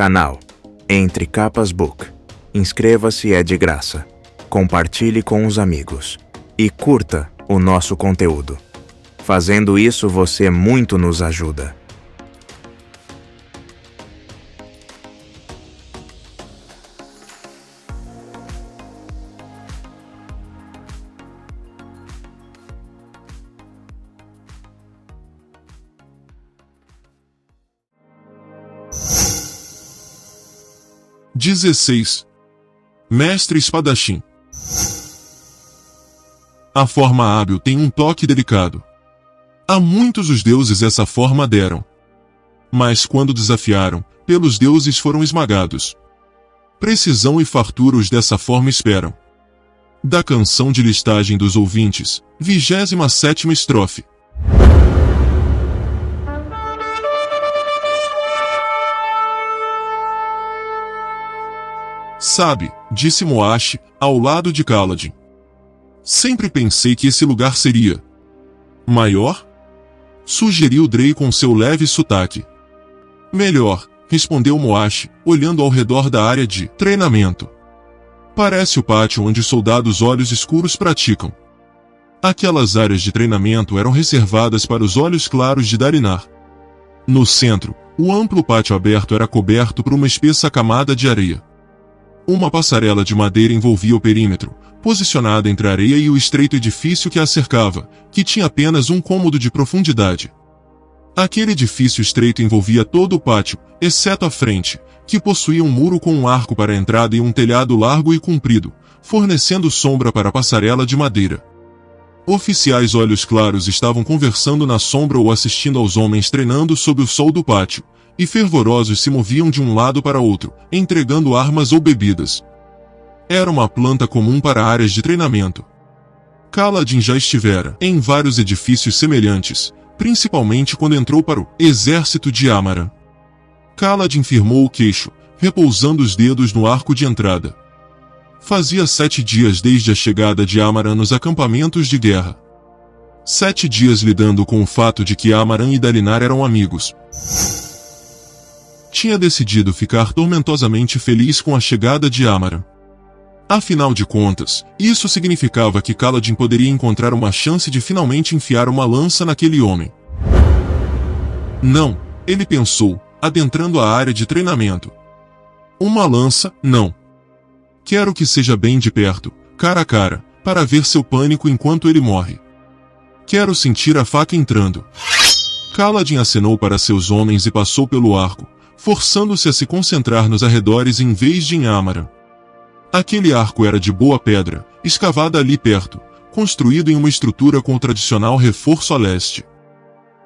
Canal Entre Capas Book. Inscreva-se, é de graça. Compartilhe com os amigos. E curta o nosso conteúdo. Fazendo isso, você muito nos ajuda. Mestre Espadachim. A forma hábil tem um toque delicado. A muitos os deuses essa forma deram. Mas quando desafiaram, pelos deuses foram esmagados. Precisão e fartura os dessa forma esperam. Da canção de listagem dos ouvintes, 27ª estrofe. Sabe, disse Moashi, ao lado de Kaladin. Sempre pensei que esse lugar seria maior? Sugeriu Drei com seu leve sotaque. Melhor, respondeu Moashi, olhando ao redor da área de treinamento. Parece o pátio onde os soldados olhos escuros praticam. Aquelas áreas de treinamento eram reservadas para os olhos claros de Dalinar. No centro, o amplo pátio aberto era coberto por uma espessa camada de areia. Uma passarela de madeira envolvia o perímetro, posicionada entre a areia e o estreito edifício que a cercava, que tinha apenas um cômodo de profundidade. Aquele edifício estreito envolvia todo o pátio, exceto a frente, que possuía um muro com um arco para a entrada e um telhado largo e comprido, fornecendo sombra para a passarela de madeira. Oficiais olhos claros estavam conversando na sombra ou assistindo aos homens treinando sob o sol do pátio, e fervorosos se moviam de um lado para outro, entregando armas ou bebidas. Era uma planta comum para áreas de treinamento. Kaladin já estivera em vários edifícios semelhantes, principalmente quando entrou para o exército de Amaran. Kaladin firmou o queixo, repousando os dedos no arco de entrada. Fazia 7 dias desde a chegada de Amaran nos acampamentos de guerra. 7 dias lidando com o fato de que Amaran e Dalinar eram amigos. Tinha decidido ficar tormentosamente feliz com a chegada de Amaran. Afinal de contas, isso significava que Kaladin poderia encontrar uma chance de finalmente enfiar uma lança naquele homem. Não, ele pensou, adentrando a área de treinamento. Uma lança, não. Quero que seja bem de perto, cara a cara, para ver seu pânico enquanto ele morre. Quero sentir a faca entrando. Kaladin acenou para seus homens e passou pelo arco, forçando-se a se concentrar nos arredores em vez de em Amaran. Aquele arco era de boa pedra, escavada ali perto, construído em uma estrutura com o tradicional reforço a leste.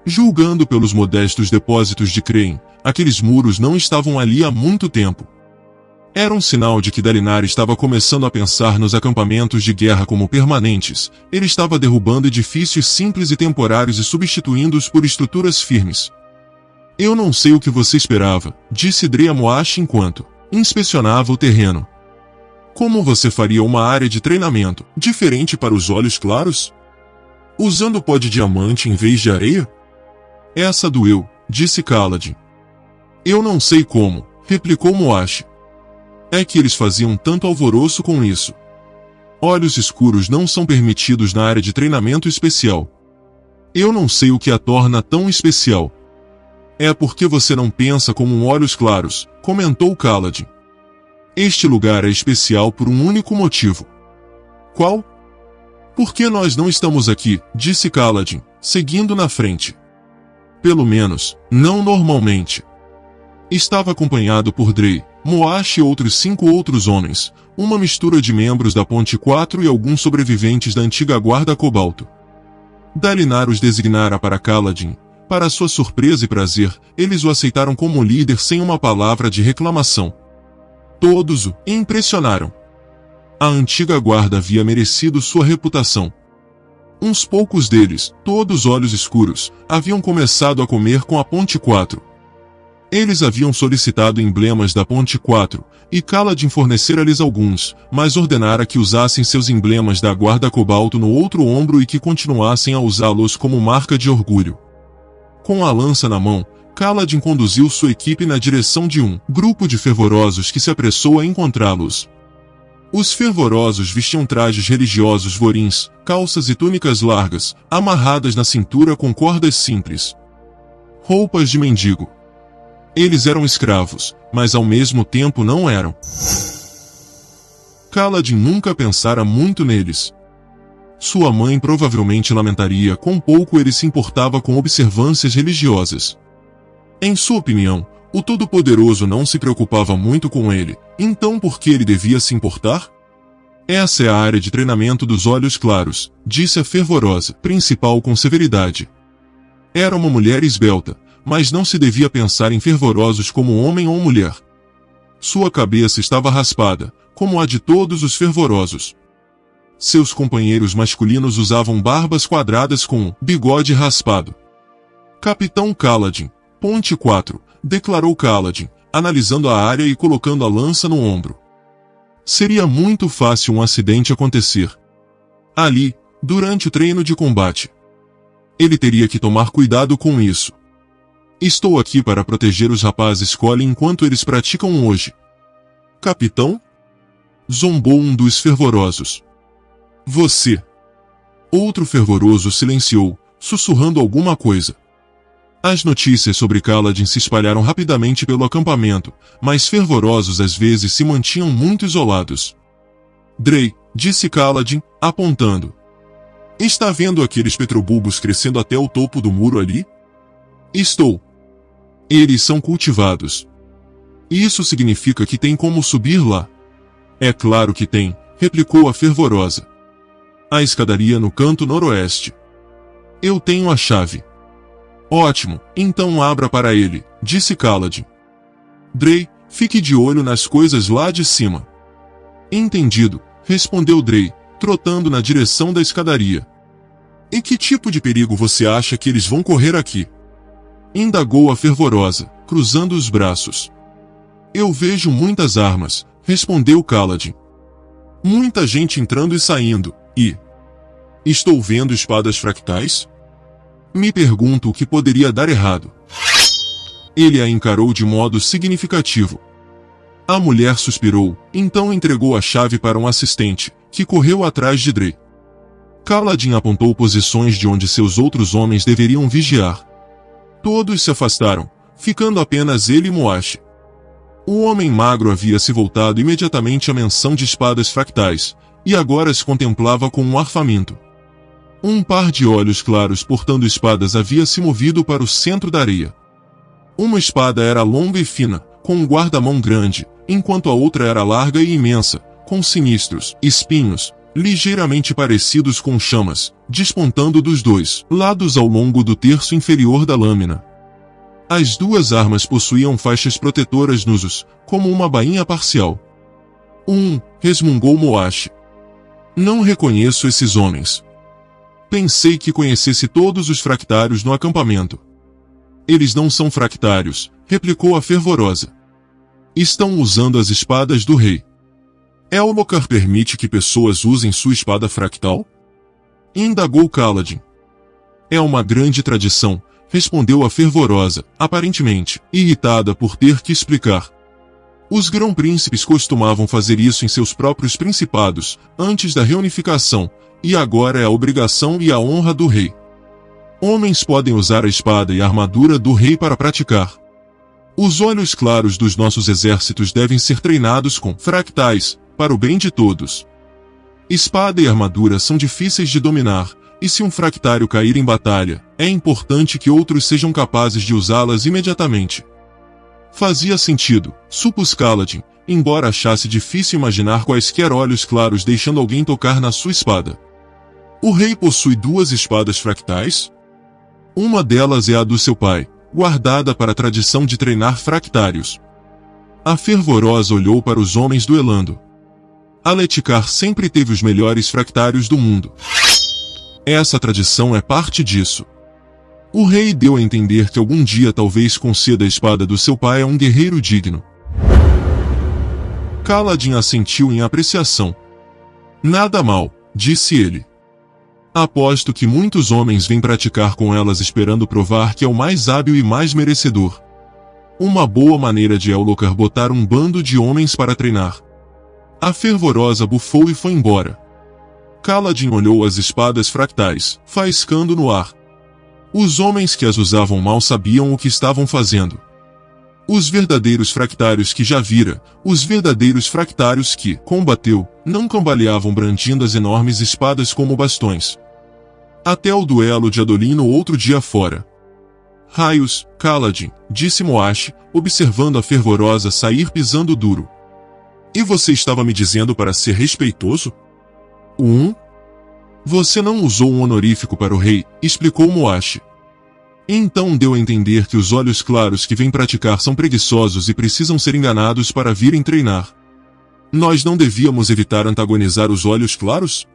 Julgando pelos modestos depósitos de Crane, aqueles muros não estavam ali há muito tempo. Era um sinal de que Dalinar estava começando a pensar nos acampamentos de guerra como permanentes. Ele estava derrubando edifícios simples e temporários e substituindo-os por estruturas firmes. Eu não sei o que você esperava, disse Drei a Moashi enquanto inspecionava o terreno. Como você faria uma área de treinamento diferente para os olhos claros? Usando pó de diamante em vez de areia? Essa doeu, disse Kaladin. Eu não sei como, replicou Moashi. É que eles faziam tanto alvoroço com isso. Olhos escuros não são permitidos na área de treinamento especial. Eu não sei o que a torna tão especial. É porque você não pensa como um olhos claros, comentou Kaladin. Este lugar é especial por um único motivo. Qual? Porque nós não estamos aqui, disse Kaladin, seguindo na frente. Pelo menos, não normalmente. Estava acompanhado por Drei, Moashi e outros 5 outros homens, uma mistura de membros da Ponte 4 e alguns sobreviventes da antiga guarda Cobalto. Dalinar os designara para Kaladin. Para sua surpresa e prazer, eles o aceitaram como líder sem uma palavra de reclamação. Todos o impressionaram. A antiga guarda havia merecido sua reputação. Uns poucos deles, todos olhos escuros, haviam começado a comer com a Ponte 4. Eles haviam solicitado emblemas da Ponte 4, e Kaladin fornecera-lhes alguns, mas ordenara que usassem seus emblemas da guarda Cobalto no outro ombro e que continuassem a usá-los como marca de orgulho. Com a lança na mão, Kaladin conduziu sua equipe na direção de um grupo de fervorosos que se apressou a encontrá-los. Os fervorosos vestiam trajes religiosos vorins, calças e túnicas largas, amarradas na cintura com cordas simples. Roupas de mendigo. Eles eram escravos, mas ao mesmo tempo não eram. Kaladin nunca pensara muito neles. Sua mãe provavelmente lamentaria quão pouco ele se importava com observâncias religiosas. Em sua opinião, o Todo-Poderoso não se preocupava muito com ele, então por que ele devia se importar? Essa é a área de treinamento dos Olhos Claros, disse a fervorosa principal com severidade. Era uma mulher esbelta, mas não se devia pensar em fervorosos como homem ou mulher. Sua cabeça estava raspada, como a de todos os fervorosos. Seus companheiros masculinos usavam barbas quadradas com bigode raspado. Capitão Kaladin, Ponte 4, declarou Kaladin, analisando a área e colocando a lança no ombro. Seria muito fácil um acidente acontecer. Ali, durante o treino de combate. Ele teria que tomar cuidado com isso. Estou aqui para proteger os rapazes Cole enquanto eles praticam hoje. Capitão? Zombou um dos fervorosos. Você. Outro fervoroso silenciou, sussurrando alguma coisa. As notícias sobre Kaladin se espalharam rapidamente pelo acampamento, mas fervorosos às vezes se mantinham muito isolados. Drey, disse Kaladin, apontando. Está vendo aqueles petrobulbos crescendo até o topo do muro ali? Estou. Eles são cultivados. Isso significa que tem como subir lá. É claro que tem, replicou a fervorosa. A escadaria no canto noroeste. Eu tenho a chave. Ótimo, então abra para ele, disse Kaladin. Drey, fique de olho nas coisas lá de cima. Entendido, respondeu Drey, trotando na direção da escadaria. E que tipo de perigo você acha que eles vão correr aqui? Indagou a fervorosa, cruzando os braços. Eu vejo muitas armas, respondeu Kaladin. Muita gente entrando e saindo, e... Estou vendo espadas fractais? Me pergunto o que poderia dar errado. Ele a encarou de modo significativo. A mulher suspirou, então entregou a chave para um assistente, que correu atrás de Drey. Kaladin apontou posições de onde seus outros homens deveriam vigiar. Todos se afastaram, ficando apenas ele e Moashi. O homem magro havia se voltado imediatamente à menção de espadas fractais, e agora se contemplava com um ar faminto. Um par de olhos claros portando espadas havia se movido para o centro da areia. Uma espada era longa e fina, com um guarda-mão grande, enquanto a outra era larga e imensa, com sinistros espinhos, ligeiramente parecidos com chamas, despontando dos dois lados ao longo do terço inferior da lâmina. As duas armas possuíam faixas protetoras nos usos, como uma bainha parcial. Resmungou Moashi. Não reconheço esses homens. Pensei que conhecesse todos os fractários no acampamento. Eles não são fractários, replicou a fervorosa. Estão usando as espadas do rei. Elmocar permite que pessoas usem sua espada fractal? Indagou Kaladin. É uma grande tradição, respondeu a fervorosa, aparentemente irritada por ter que explicar. Os grão-príncipes costumavam fazer isso em seus próprios principados, antes da reunificação, e agora é a obrigação e a honra do rei. Homens podem usar a espada e a armadura do rei para praticar. Os olhos claros dos nossos exércitos devem ser treinados com fractais, para o bem de todos. Espada e armadura são difíceis de dominar, e se um fractário cair em batalha, é importante que outros sejam capazes de usá-las imediatamente. Fazia sentido, supôs Kaladin, embora achasse difícil imaginar quaisquer olhos claros deixando alguém tocar na sua espada. O rei possui duas espadas fractais? Uma delas é a do seu pai, guardada para a tradição de treinar fractários. A fervorosa olhou para os homens duelando. Aletikar sempre teve os melhores fractários do mundo. Essa tradição é parte disso. O rei deu a entender que algum dia talvez conceda a espada do seu pai a um guerreiro digno. Kaladin assentiu em apreciação. Nada mal, disse ele. Aposto que muitos homens vêm praticar com elas esperando provar que é o mais hábil e mais merecedor. Uma boa maneira de Ellocar botar um bando de homens para treinar. A fervorosa bufou e foi embora. Kaladin olhou as espadas fractais, faiscando no ar. Os homens que as usavam mal sabiam o que estavam fazendo. Os verdadeiros fractários que já vira, os verdadeiros fractários que combateu, não cambaleavam brandindo as enormes espadas como bastões. Até o duelo de Adolin no outro dia fora. Raios, Kaladin, disse Moashi, observando a fervorosa sair pisando duro. E você estava me dizendo para ser respeitoso? Você não usou um honorífico para o rei, explicou Moashi. Então deu a entender que os olhos claros que vêm praticar são preguiçosos e precisam ser enganados para virem treinar. Nós não devíamos evitar antagonizar os olhos claros?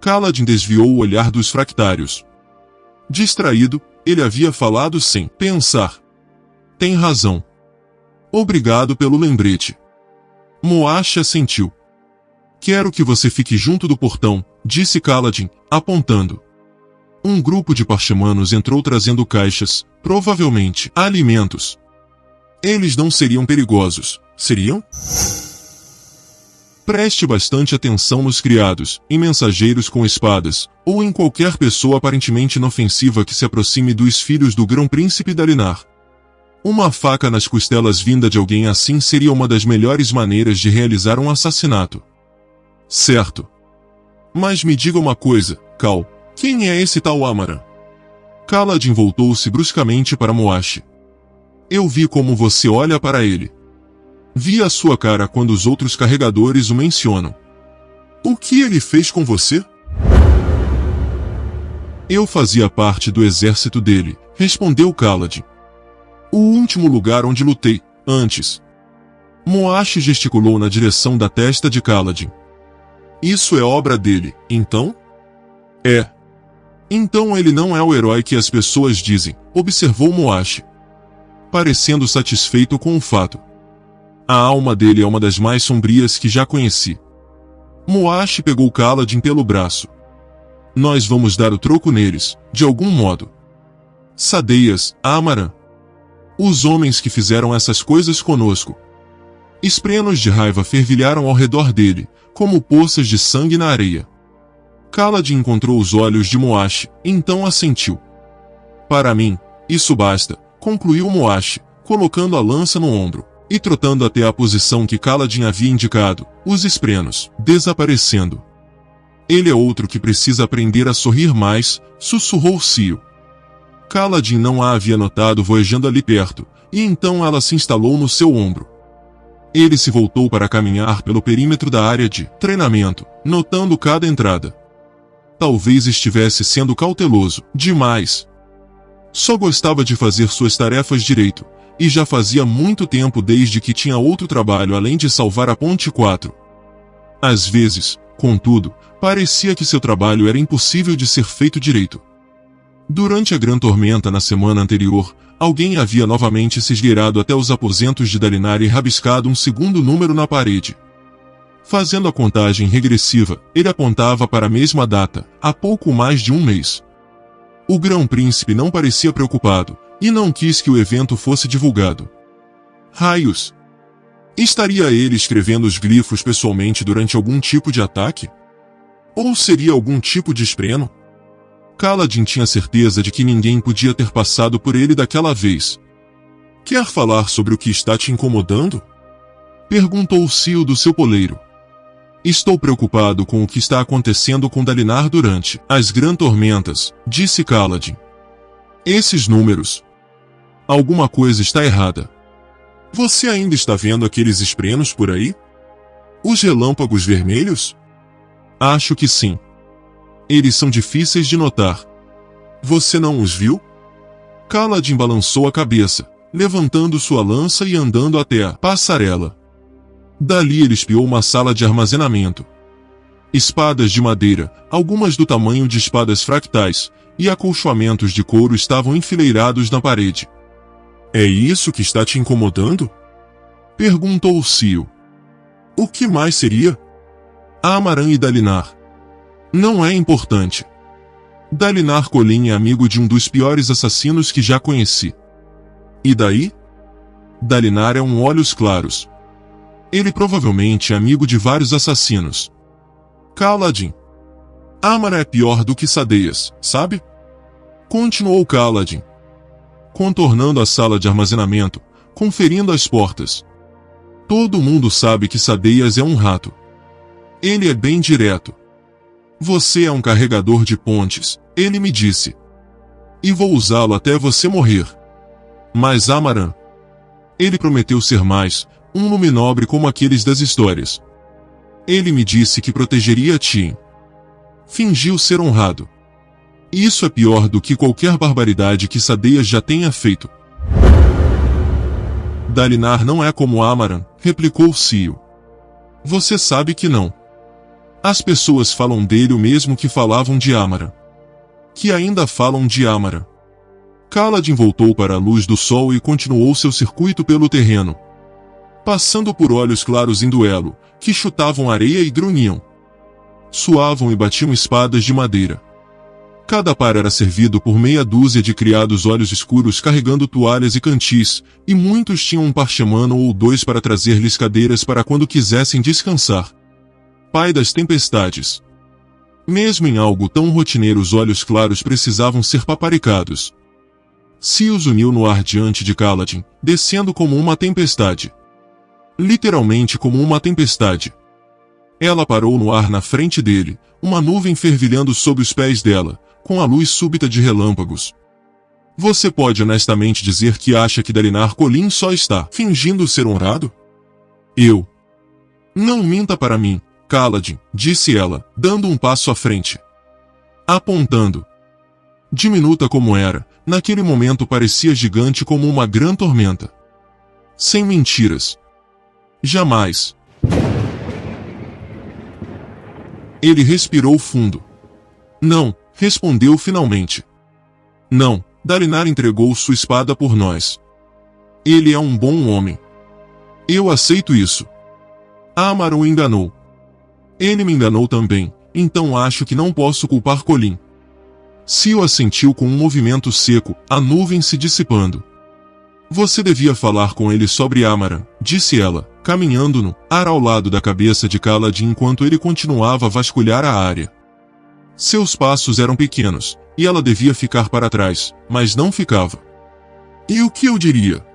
Kaladin desviou o olhar dos fractários. Distraído, ele havia falado sem pensar. Tem razão. Obrigado pelo lembrete. Moashi assentiu. Quero que você fique junto do portão, disse Kaladin, apontando. Um grupo de parchamanos entrou trazendo caixas, provavelmente alimentos. Eles não seriam perigosos, seriam? Preste bastante atenção nos criados, em mensageiros com espadas, ou em qualquer pessoa aparentemente inofensiva que se aproxime dos filhos do grão-príncipe Dalinar. Uma faca nas costelas vinda de alguém assim seria uma das melhores maneiras de realizar um assassinato. Certo. Mas me diga uma coisa, Cal, quem é esse tal Amaran? Kaladin voltou-se bruscamente para Moashi. Eu vi como você olha para ele. Vi a sua cara quando os outros carregadores o mencionam. O que ele fez com você? Eu fazia parte do exército dele, respondeu Kaladin. O último lugar onde lutei, antes. Moashi gesticulou na direção da testa de Kaladin. Isso é obra dele, então? É. Então ele não é o herói que as pessoas dizem, observou Moashi, parecendo satisfeito com o fato. A alma dele é uma das mais sombrias que já conheci. Moashi pegou Kaladin pelo braço. Nós vamos dar o troco neles, de algum modo. Sadeias, Amaran. Os homens que fizeram essas coisas conosco. Esprenos de raiva fervilharam ao redor dele, como poças de sangue na areia. Kaladin encontrou os olhos de Moashi, então assentiu. Para mim, isso basta, concluiu Moashi, colocando a lança no ombro, e trotando até a posição que Kaladin havia indicado, os esprenos, desaparecendo. Ele é outro que precisa aprender a sorrir mais, sussurrou Cio. Kaladin não a havia notado voejando ali perto, e então ela se instalou no seu ombro. Ele se voltou para caminhar pelo perímetro da área de treinamento, notando cada entrada. Talvez estivesse sendo cauteloso demais. Só gostava de fazer suas tarefas direito, e já fazia muito tempo desde que tinha outro trabalho além de salvar a Ponte 4. Às vezes, contudo, parecia que seu trabalho era impossível de ser feito direito. Durante a grande tormenta na semana anterior, alguém havia novamente se esgueirado até os aposentos de Dalinar e rabiscado um segundo número na parede. Fazendo a contagem regressiva, ele apontava para a mesma data, há pouco mais de um mês. O grão-príncipe não parecia preocupado, e não quis que o evento fosse divulgado. Raios! Estaria ele escrevendo os glifos pessoalmente durante algum tipo de ataque? Ou seria algum tipo de espreno? Kaladin tinha certeza de que ninguém podia ter passado por ele daquela vez. Quer falar sobre o que está te incomodando? Perguntou Cio do seu poleiro. Estou preocupado com o que está acontecendo com Dalinar durante as grandes tormentas, disse Kaladin. Esses números. Alguma coisa está errada. Você ainda está vendo aqueles esprenos por aí? Os relâmpagos vermelhos? Acho que sim. Eles são difíceis de notar. Você não os viu? Kaladin balançou a cabeça, levantando sua lança e andando até a passarela. Dali ele espiou uma sala de armazenamento. Espadas de madeira, algumas do tamanho de espadas fractais, e acolchoamentos de couro estavam enfileirados na parede. É isso que está te incomodando? Perguntou Cio. O que mais seria? Amaran e Dalinar. Não é importante. Dalinar Kholin é amigo de um dos piores assassinos que já conheci. E daí? Dalinar é um olhos claros. Ele provavelmente é amigo de vários assassinos. Kaladin. Amara é pior do que Sadeias, sabe? Continuou Kaladin, contornando a sala de armazenamento, conferindo as portas. Todo mundo sabe que Sadeias é um rato. Ele é bem direto. Você é um carregador de pontes, ele me disse. E vou usá-lo até você morrer. Mas Amaran. Ele prometeu ser mais, um nome nobre como aqueles das histórias. Ele me disse que protegeria Tien. Fingiu ser honrado. Isso é pior do que qualquer barbaridade que Sadeias já tenha feito. Dalinar não é como Amaran, replicou Cio. Você sabe que não. As pessoas falam dele o mesmo que falavam de Amaran. Que ainda falam de Amaran. Kaladin voltou para a luz do sol e continuou seu circuito pelo terreno. Passando por olhos claros em duelo, que chutavam areia e grunhiam. Suavam e batiam espadas de madeira. Cada par era servido por meia dúzia de criados olhos escuros carregando toalhas e cantis, e muitos tinham um parchamano ou dois para trazer-lhes cadeiras para quando quisessem descansar. Pai das tempestades. Mesmo em algo tão rotineiro os olhos claros precisavam ser paparicados. Sios uniu no ar diante de Kaladin, descendo como uma tempestade. Literalmente como uma tempestade. Ela parou no ar na frente dele, uma nuvem fervilhando sob os pés dela, com a luz súbita de relâmpagos. Você pode honestamente dizer que acha que Dalinar Kholin só está fingindo ser honrado? Eu. Não minta para mim, Kaladin, disse ela, dando um passo à frente. Apontando. Diminuta como era, naquele momento parecia gigante como uma grã tormenta. Sem mentiras. Jamais. Ele respirou fundo. Não, respondeu finalmente. Não, Dalinar entregou sua espada por nós. Ele é um bom homem. Eu aceito isso. Amar o enganou. Ele me enganou também, então acho que não posso culpar Kholin. Cio assentiu com um movimento seco, a nuvem se dissipando. Você devia falar com ele sobre Amaran, disse ela, caminhando no ar ao lado da cabeça de Kaladin enquanto ele continuava a vasculhar a área. Seus passos eram pequenos, e ela devia ficar para trás, mas não ficava. E o que eu diria?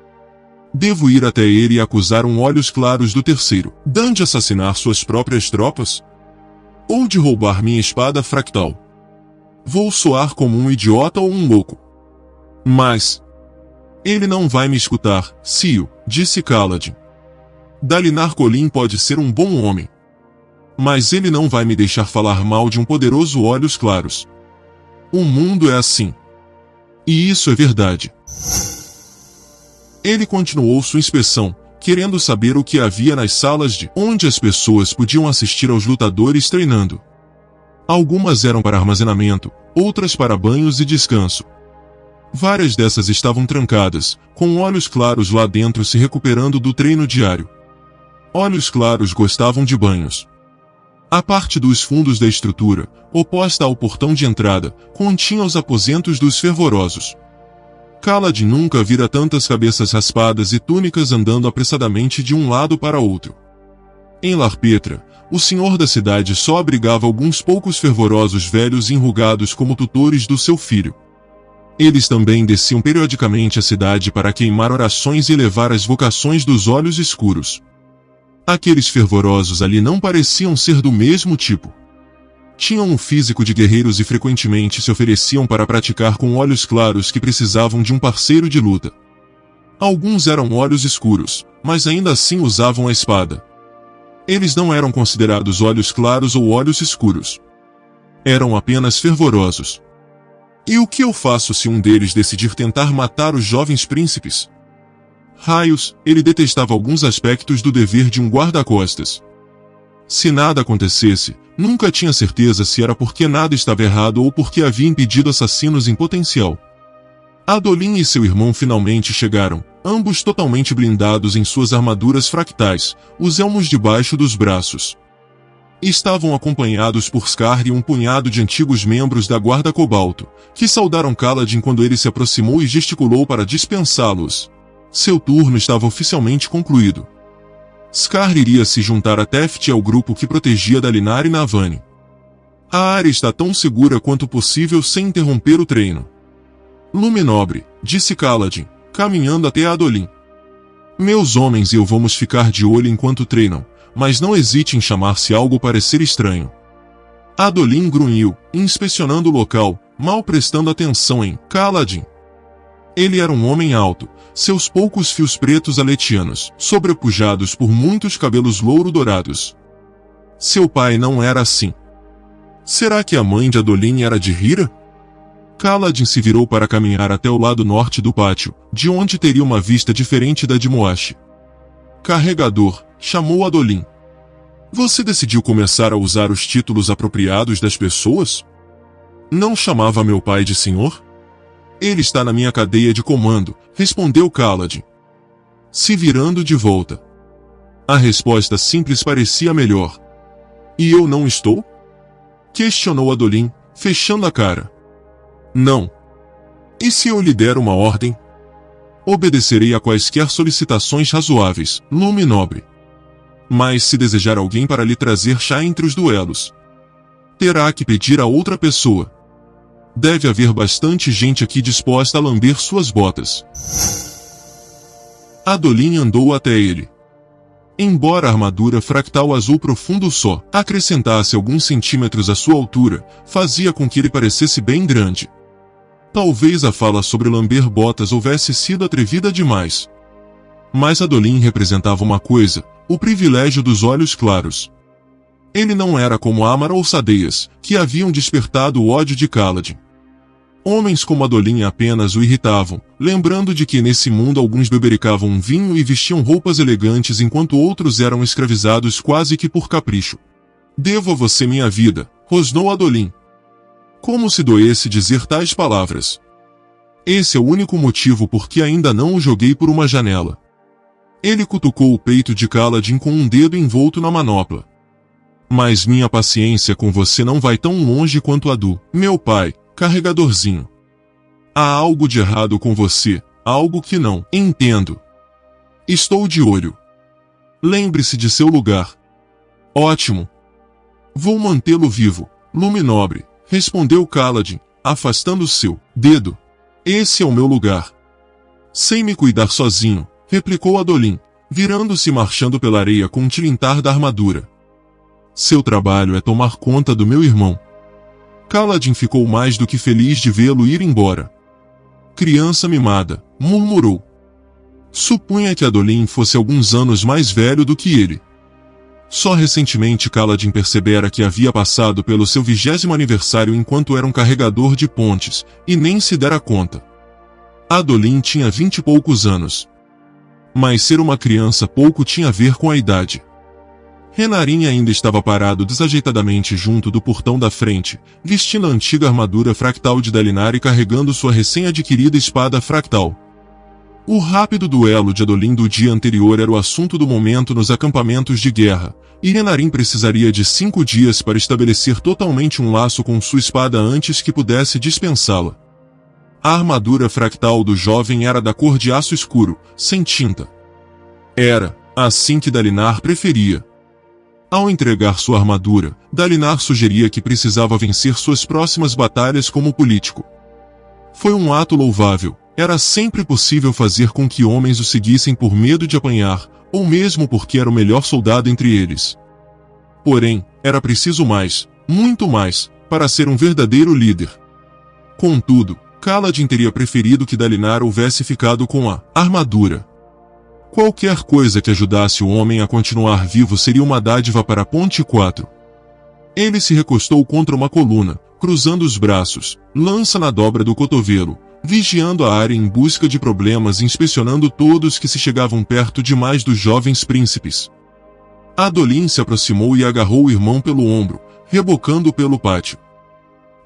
Devo ir até ele e acusar um olhos claros do terceiro, Dan de assassinar suas próprias tropas? Ou de roubar minha espada fractal? Vou soar como um idiota ou um louco. Mas... ele não vai me escutar, Cio, disse Kaladin. Dalinar Kholin pode ser um bom homem. Mas ele não vai me deixar falar mal de um poderoso olhos claros. O mundo é assim. E isso é verdade. Ele continuou sua inspeção, querendo saber o que havia nas salas de onde as pessoas podiam assistir aos lutadores treinando. Algumas eram para armazenamento, outras para banhos e descanso. Várias dessas estavam trancadas, com olhos claros lá dentro se recuperando do treino diário. Olhos claros gostavam de banhos. A parte dos fundos da estrutura, oposta ao portão de entrada, continha os aposentos dos fervorosos. Kaladin nunca vira tantas cabeças raspadas e túnicas andando apressadamente de um lado para outro. Em Larpetra, o senhor da cidade só abrigava alguns poucos fervorosos velhos enrugados como tutores do seu filho. Eles também desciam periodicamente à cidade para queimar orações e elevar as vocações dos olhos escuros. Aqueles fervorosos ali não pareciam ser do mesmo tipo. Tinham um físico de guerreiros e frequentemente se ofereciam para praticar com olhos claros que precisavam de um parceiro de luta. Alguns eram olhos escuros, mas ainda assim usavam a espada. Eles não eram considerados olhos claros ou olhos escuros. Eram apenas fervorosos. E o que eu faço se um deles decidir tentar matar os jovens príncipes? Raios, ele detestava alguns aspectos do dever de um guarda-costas. Se nada acontecesse, nunca tinha certeza se era porque nada estava errado ou porque havia impedido assassinos em potencial. Adolin e seu irmão finalmente chegaram, ambos totalmente blindados em suas armaduras fractais, os elmos debaixo dos braços. Estavam acompanhados por Scar e um punhado de antigos membros da Guarda Cobalto, que saudaram Kaladin quando ele se aproximou e gesticulou para dispensá-los. Seu turno estava oficialmente concluído. Scar iria se juntar a Teft e ao grupo que protegia Dalinar e Navani. A área está tão segura quanto possível sem interromper o treino. Lume nobre, disse Kaladin, caminhando até Adolin. Meus homens e eu vamos ficar de olho enquanto treinam, mas não hesite em chamar se algo parecer estranho. Adolin grunhiu, inspecionando o local, mal prestando atenção em Kaladin. Ele era um homem alto, seus poucos fios pretos aletianos, sobrepujados por muitos cabelos louro-dourados. Seu pai não era assim. Será que a mãe de Adolin era de Hira? Kaladin se virou para caminhar até o lado norte do pátio, de onde teria uma vista diferente da de Moashi. Carregador, chamou Adolin. Você decidiu começar a usar os títulos apropriados das pessoas? Não chamava meu pai de senhor? Ele está na minha cadeia de comando, respondeu Kaladin. Se virando de volta. A resposta simples parecia melhor. E eu não estou? Questionou Adolin, fechando a cara. Não. E se eu lhe der uma ordem? Obedecerei a quaisquer solicitações razoáveis, Lume nobre. Mas se desejar alguém para lhe trazer chá entre os duelos, terá que pedir a outra pessoa. Deve haver bastante gente aqui disposta a lamber suas botas. Adolin andou até ele. Embora a armadura fractal azul profundo só acrescentasse alguns centímetros à sua altura, fazia com que ele parecesse bem grande. Talvez a fala sobre lamber botas houvesse sido atrevida demais. Mas Adolin representava uma coisa, o privilégio dos olhos claros. Ele não era como Amara ou Sadeias, que haviam despertado o ódio de Kaladin. Homens como Adolin apenas o irritavam, lembrando de que nesse mundo alguns bebericavam vinho e vestiam roupas elegantes enquanto outros eram escravizados quase que por capricho. Devo a você minha vida, rosnou Adolin. Como se doesse dizer tais palavras. Esse é o único motivo por que ainda não o joguei por uma janela. Ele cutucou o peito de Kaladin com um dedo envolto na manopla. Mas minha paciência com você não vai tão longe quanto a do meu pai, carregadorzinho. Há algo de errado com você, algo que não entendo. Estou de olho. Lembre-se de seu lugar. Ótimo. Vou mantê-lo vivo, Lume nobre, respondeu Kaladin, afastando seu dedo. Esse é o meu lugar. Sem me cuidar sozinho, replicou Adolin, virando-se e marchando pela areia com um tilintar da armadura. Seu trabalho é tomar conta do meu irmão. Kaladin ficou mais do que feliz de vê-lo ir embora. Criança mimada, murmurou. Supunha que Adolin fosse alguns anos mais velho do que ele. Só recentemente Kaladin percebera que havia passado pelo seu 20º aniversário enquanto era um carregador de pontes, e nem se dera conta. Adolin tinha 20 e poucos anos. Mas ser uma criança pouco tinha a ver com a idade. Renarin ainda estava parado desajeitadamente junto do portão da frente, vestindo a antiga armadura fractal de Dalinar e carregando sua recém-adquirida espada fractal. O rápido duelo de Adolin do dia anterior era o assunto do momento nos acampamentos de guerra, e Renarin precisaria de 5 dias para estabelecer totalmente um laço com sua espada antes que pudesse dispensá-la. A armadura fractal do jovem era da cor de aço escuro, sem tinta. Era assim que Dalinar preferia. Ao entregar sua armadura, Dalinar sugeria que precisava vencer suas próximas batalhas como político. Foi um ato louvável. Era sempre possível fazer com que homens o seguissem por medo de apanhar, ou mesmo porque era o melhor soldado entre eles. Porém, era preciso mais, muito mais, para ser um verdadeiro líder. Contudo, Kaladin teria preferido que Dalinar houvesse ficado com a armadura. Qualquer coisa que ajudasse o homem a continuar vivo seria uma dádiva para Ponte 4. Ele se recostou contra uma coluna, cruzando os braços, lança na dobra do cotovelo, vigiando a área em busca de problemas e inspecionando todos que se chegavam perto demais dos jovens príncipes. Adolin se aproximou e agarrou o irmão pelo ombro, rebocando-o pelo pátio.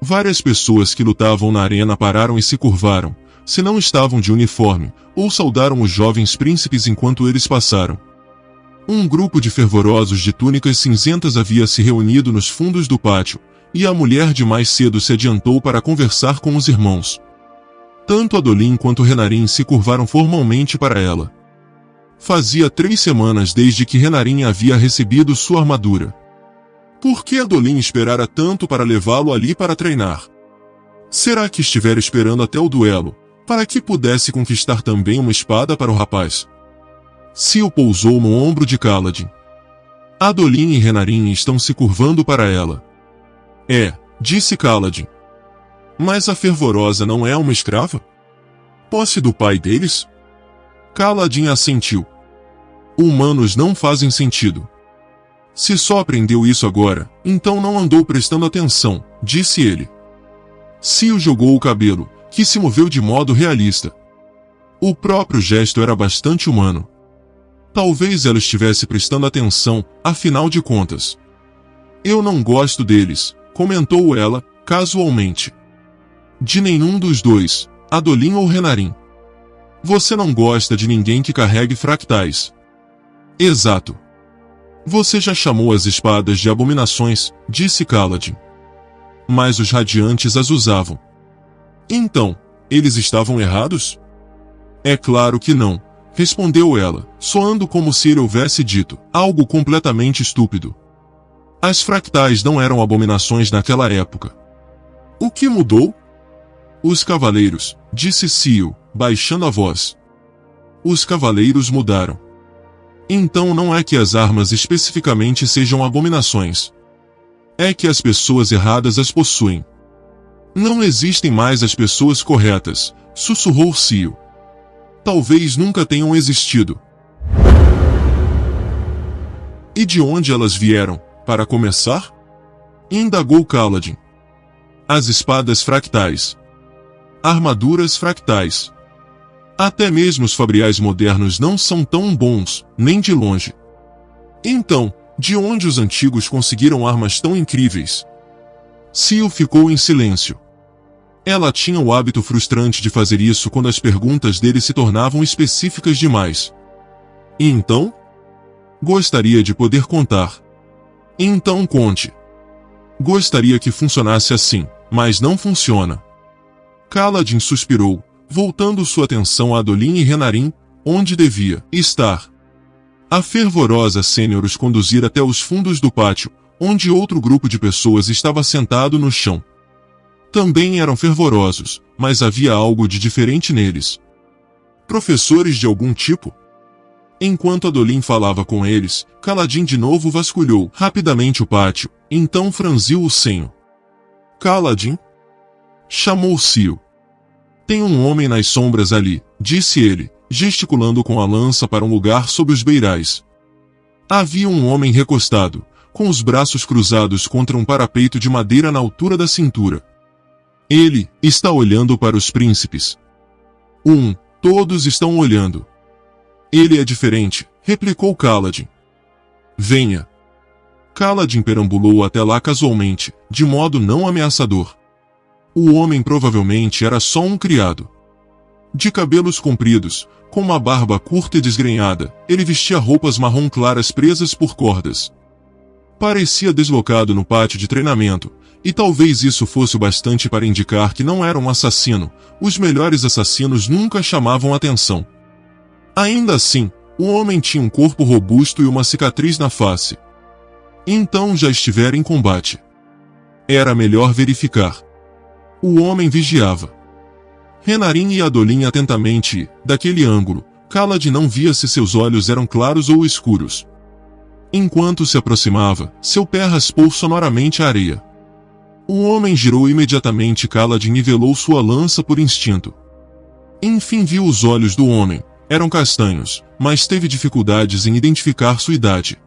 Várias pessoas que lutavam na arena pararam e se curvaram, se não estavam de uniforme, ou saudaram os jovens príncipes enquanto eles passaram. Um grupo de fervorosos de túnicas cinzentas havia se reunido nos fundos do pátio, e a mulher de mais cedo se adiantou para conversar com os irmãos. Tanto Adolin quanto Renarin se curvaram formalmente para ela. Fazia 3 semanas desde que Renarin havia recebido sua armadura. Por que Adolin esperara tanto para levá-lo ali para treinar? Será que estivera esperando até o duelo, para que pudesse conquistar também uma espada para o rapaz? Sil pousou no ombro de Kaladin. Adolin e Renarin estão se curvando para ela. Disse Kaladin. Mas a fervorosa não é uma escrava? Posse do pai deles? Kaladin assentiu. Humanos não fazem sentido. Se só aprendeu isso agora, então não andou prestando atenção, disse ele. Sil jogou o cabelo, que se moveu de modo realista. O próprio gesto era bastante humano. Talvez ela estivesse prestando atenção, afinal de contas. Eu não gosto deles, comentou ela, casualmente. De nenhum dos dois, Adolin ou Renarin. Você não gosta de ninguém que carregue fractais. Exato. Você já chamou as espadas de abominações, disse Kaladin. Mas os radiantes as usavam. Então, eles estavam errados? É claro que não, respondeu ela, soando como se ele houvesse dito algo completamente estúpido. As fractais não eram abominações naquela época. O que mudou? Os cavaleiros, disse Sil, baixando a voz. Os cavaleiros mudaram. Então não é que as armas especificamente sejam abominações. É que as pessoas erradas as possuem. Não existem mais as pessoas corretas, sussurrou Sil. Talvez nunca tenham existido. E de onde elas vieram, para começar? Indagou Kaladin. As espadas fractais. Armaduras fractais. Até mesmo os fabriais modernos não são tão bons, nem de longe. Então, de onde os antigos conseguiram armas tão incríveis? Sil ficou em silêncio. Ela tinha o hábito frustrante de fazer isso quando as perguntas dele se tornavam específicas demais. E então? Gostaria de poder contar. Então conte. Gostaria que funcionasse assim, mas não funciona. Kaladin suspirou, voltando sua atenção a Adolin e Renarin, onde devia estar. A fervorosa sênior os conduzira até os fundos do pátio, onde outro grupo de pessoas estava sentado no chão. Também eram fervorosos, mas havia algo de diferente neles. Professores de algum tipo? Enquanto Adolin falava com eles, Kaladin de novo vasculhou rapidamente o pátio, então franziu o senho. Kaladin? Chamou Sil. Tem um homem nas sombras ali, disse ele, gesticulando com a lança para um lugar sob os beirais. Havia um homem recostado, com os braços cruzados contra um parapeito de madeira na altura da cintura. Ele está olhando para os príncipes. Todos estão olhando. Ele é diferente, replicou Kaladin. Venha. Kaladin perambulou até lá casualmente, de modo não ameaçador. O homem provavelmente era só um criado. De cabelos compridos, com uma barba curta e desgrenhada, ele vestia roupas marrom claras presas por cordas. Parecia deslocado no pátio de treinamento, e talvez isso fosse o bastante para indicar que não era um assassino. Os melhores assassinos nunca chamavam atenção. Ainda assim, o homem tinha um corpo robusto e uma cicatriz na face. Então já estivera em combate. Era melhor verificar. O homem vigiava. Renarin e Adolin atentamente e, daquele ângulo, Kaladin não via se seus olhos eram claros ou escuros. Enquanto se aproximava, seu pé raspou sonoramente a areia. O homem girou imediatamente e Kaladin nivelou sua lança por instinto. Enfim viu os olhos do homem. Eram castanhos, mas teve dificuldades em identificar sua idade.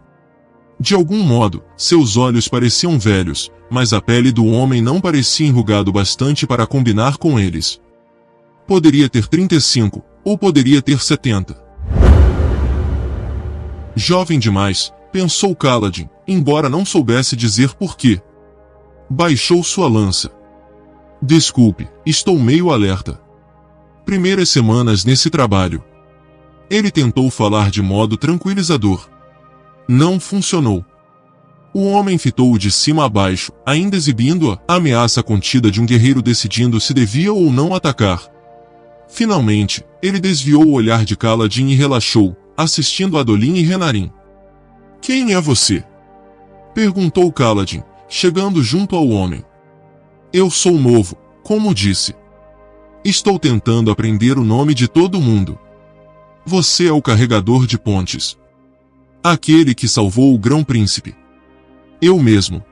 De algum modo, seus olhos pareciam velhos, mas a pele do homem não parecia enrugado bastante para combinar com eles. Poderia ter 35, ou poderia ter 70. Jovem demais, pensou Kaladin, embora não soubesse dizer por quê. Baixou sua lança. Desculpe, estou meio alerta. Primeiras semanas nesse trabalho. Ele tentou falar de modo tranquilizador. Não funcionou. O homem fitou-o de cima a baixo, ainda exibindo a ameaça contida de um guerreiro decidindo se devia ou não atacar. Finalmente, ele desviou o olhar de Kaladin e relaxou, assistindo a Adolin e Renarin. "Quem é você?" perguntou Kaladin, chegando junto ao homem. "Eu sou novo, como disse. Estou tentando aprender o nome de todo mundo. Você é o carregador de pontes. Aquele que salvou o grão-príncipe." "Eu mesmo."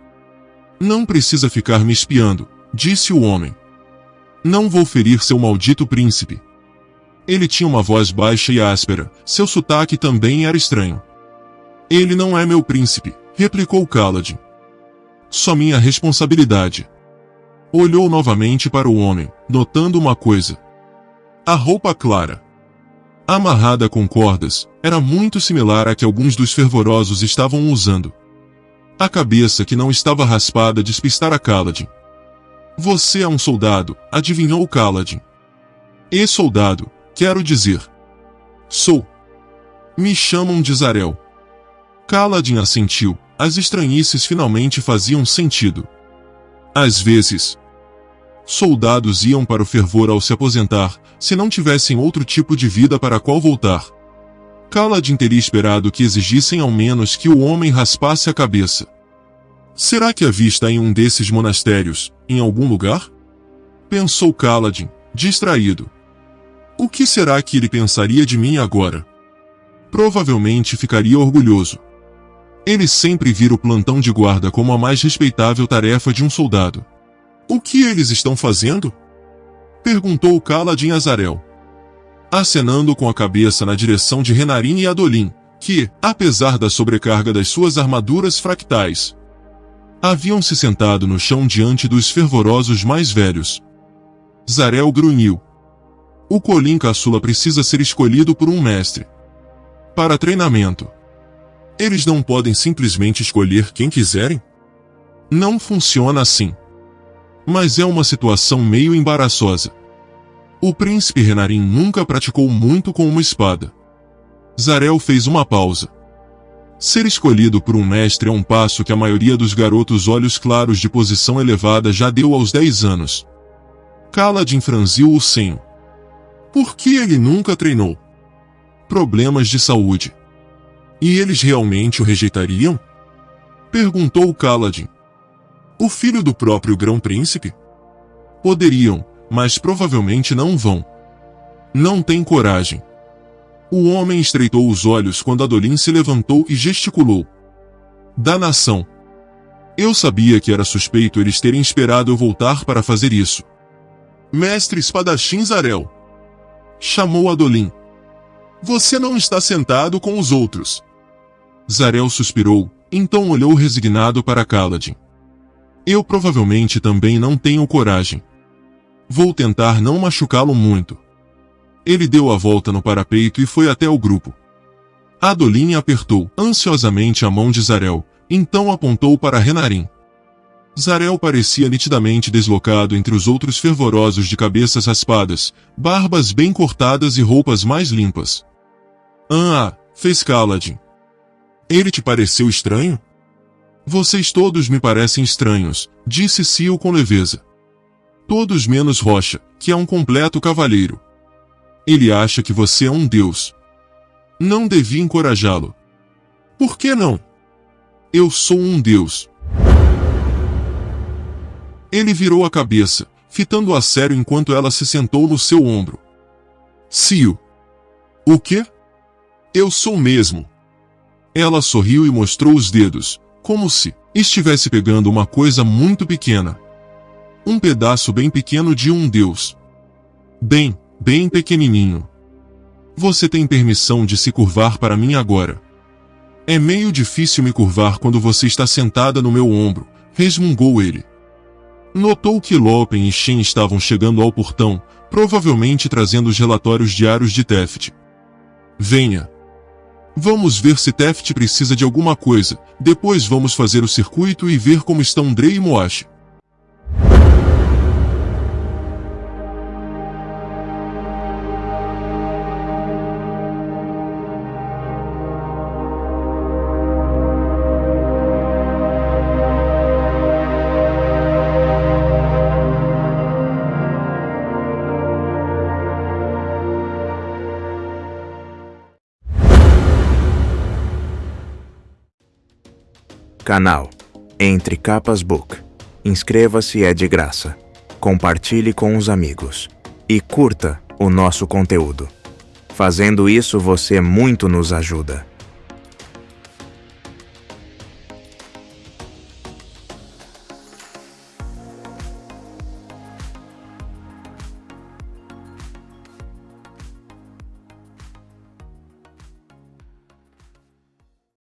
"Não precisa ficar me espiando", disse o homem. "Não vou ferir seu maldito príncipe." Ele tinha uma voz baixa e áspera, seu sotaque também era estranho. "Ele não é meu príncipe", replicou Kaladin. "Só minha responsabilidade." Olhou novamente para o homem, notando uma coisa. A roupa clara, amarrada com cordas, era muito similar à que alguns dos fervorosos estavam usando. A cabeça que não estava raspada despistara Kaladin. "Você é um soldado", adivinhou Kaladin. "E soldado, quero dizer." "Sou. Me chamam de Zarel." Kaladin assentiu, as estranhices finalmente faziam sentido. Às vezes, soldados iam para o fervor ao se aposentar, se não tivessem outro tipo de vida para a qual voltar. Kaladin teria esperado que exigissem ao menos que o homem raspasse a cabeça. "Será que a vista em um desses monastérios, em algum lugar?" pensou Kaladin, distraído. O que será que ele pensaria de mim agora? Provavelmente ficaria orgulhoso. Ele sempre vira o plantão de guarda como a mais respeitável tarefa de um soldado. "O que eles estão fazendo?" perguntou Kaladin a Zarel, acenando com a cabeça na direção de Renarin e Adolin, que, apesar da sobrecarga das suas armaduras fractais, haviam se sentado no chão diante dos fervorosos mais velhos. Zarel grunhiu. "O Colim Caçula precisa ser escolhido por um mestre para treinamento. Eles não podem simplesmente escolher quem quiserem?" "Não funciona assim. Mas é uma situação meio embaraçosa. O príncipe Renarin nunca praticou muito com uma espada." Zarel fez uma pausa. Ser escolhido por um mestre é um passo que a maioria dos garotos olhos claros de posição elevada já deu aos 10 anos. Kaladin franziu o senho. Por que ele nunca treinou? Problemas de saúde. E eles realmente o rejeitariam? Perguntou Kaladin. O filho do próprio grão-príncipe? Poderiam, mas provavelmente não vão. Não tem coragem. O homem estreitou os olhos quando Adolin se levantou e gesticulou. Da nação. Eu sabia que era suspeito eles terem esperado eu voltar para fazer isso. Mestre espadachim Zarel. Chamou Adolin. Você não está sentado com os outros. Zarel suspirou, então olhou resignado para Kaladin. Eu provavelmente também não tenho coragem. Vou tentar não machucá-lo muito. Ele deu a volta no parapeito e foi até o grupo. Adolin apertou ansiosamente a mão de Zarel, então apontou para Renarin. Zarel parecia nitidamente deslocado entre os outros fervorosos de cabeças raspadas, barbas bem cortadas e roupas mais limpas. Fez Kaladin. Ele te pareceu estranho? Vocês todos me parecem estranhos, disse Sil com leveza. Todos menos Rocha, que é um completo cavalheiro. Ele acha que você é um deus. Não devia encorajá-lo. Por que não? Eu sou um deus. Ele virou a cabeça, fitando-a sério enquanto ela se sentou no seu ombro. Sil. O quê? Eu sou mesmo. Ela sorriu e mostrou os dedos, como se estivesse pegando uma coisa muito pequena. Um pedaço bem pequeno de um deus. Bem pequenininho. Você tem permissão de se curvar para mim agora. É meio difícil me curvar quando você está sentada no meu ombro, resmungou ele. Notou que Lopen e Shen estavam chegando ao portão, provavelmente trazendo os relatórios diários de Teft. Venha. Vamos ver se Teft precisa de alguma coisa, depois vamos fazer o circuito e ver como estão Dre e Moash. Canal Entre Capas Book. Inscreva-se, é de graça. Compartilhe com os amigos. E curta o nosso conteúdo. Fazendo isso, você muito nos ajuda.